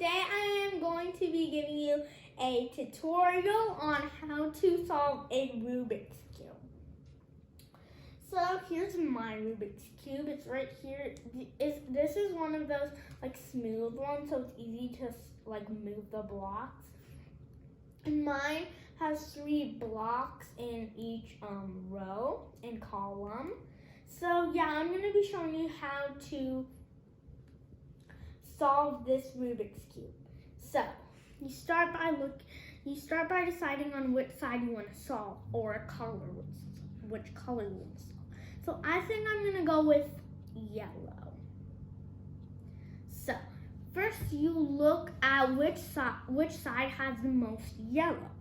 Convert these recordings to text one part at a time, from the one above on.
today I am going to be giving you a tutorial on how to solve a Rubik's Cube. So here's my Rubik's Cube. It's right here. This is one of those like smooth ones, so it's easy to like move the blocks. And mine has 3 blocks in each row and column. So yeah, I'm going to be showing you how to solve this Rubik's Cube. So you start by deciding on which side you want to solve, or a color, which color you want to solve. So I think I'm going to go with yellow. So first you look at which side has the most yellow.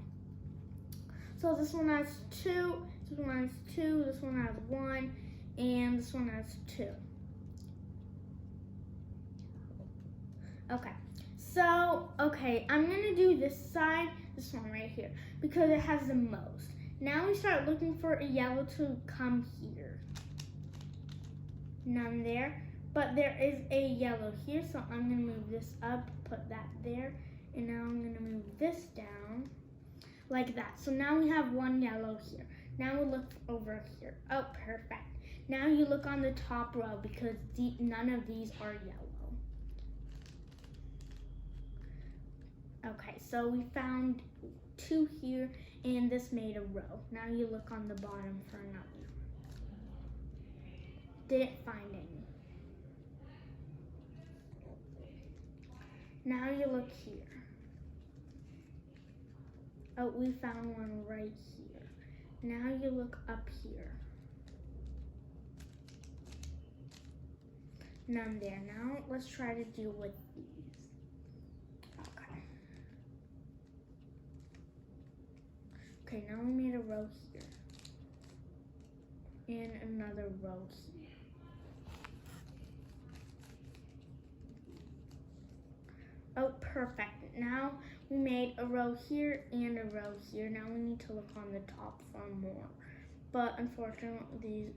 So this one has 2, this one has 2, this one has 1, and this one has 2. Okay, I'm gonna do this side, this one right here, because it has the most. Now we start looking for a yellow to come here. None there, but there is a yellow here, so I'm gonna move this up, put that there, and now I'm gonna move this down like that. So now we have 1 yellow here. Now we look over here. Oh, perfect. Now you look on the top row because none of these are yellow. Okay, so we found 2 here, and this made a row. Now you look on the bottom for another. Didn't find any. Now you look here. Oh, we found one right here. Now you look up here. None there. Now let's try to deal with these. Okay, now we made a row here. And another row here. Oh, perfect. Now we made a row here and a row here. Now we need to look on the top for more. But unfortunately,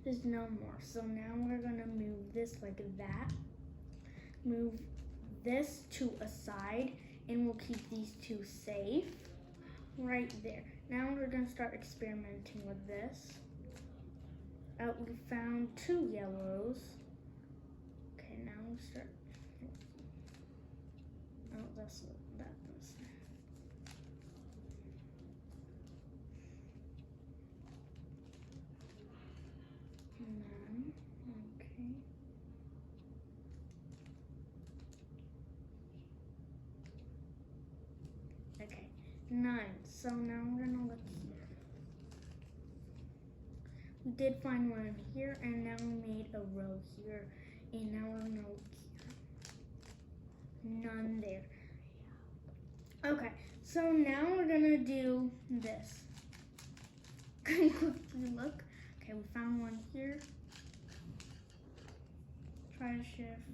there's no more. So now we're gonna move this like that. Move this to a side, and we'll keep these 2 safe right there. Now we're gonna start experimenting with this. Oh, we found 2 yellows. Okay, now we start. Oh, that's what that does. None. Okay. Okay, 9. So now we're gonna look here. We did find one here, and now we made a row here, and now we're gonna look here. None there. Okay, so now we're gonna do this. Quickly look. Okay, we found one here. Try to shift.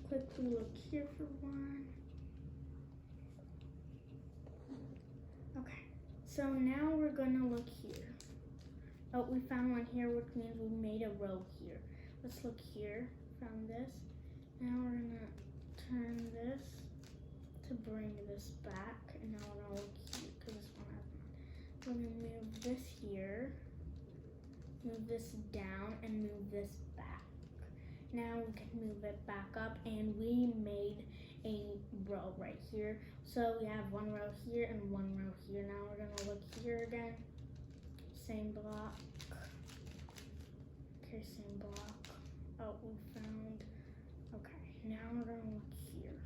Quickly look here for one. Okay, so now we're gonna look here. Oh, we found one here, which means we made a row here. Let's look here. Found this. Now we're gonna turn this to bring this back, and now we're gonna look here because this one has none. We're gonna move this here, move this down, and move this back. Now we can move it back up, and we made a row right here. So we have 1 row here and 1 row here. Now we're gonna look here again. Same block. Okay, same block. Oh, we found. Okay, now we're gonna look here.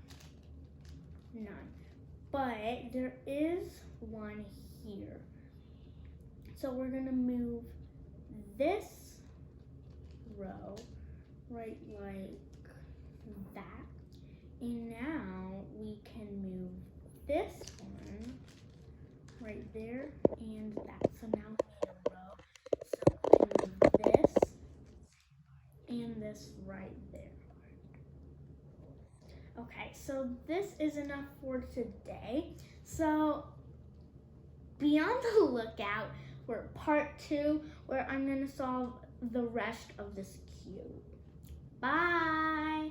None. But there is one here. So we're gonna move this row right like that. And now we can move this one right there and that. So now we made a row. So we can move this and this right there. Okay, so this is enough for today. So be on the lookout for part 2 where I'm going to solve the rest of this cube. Bye!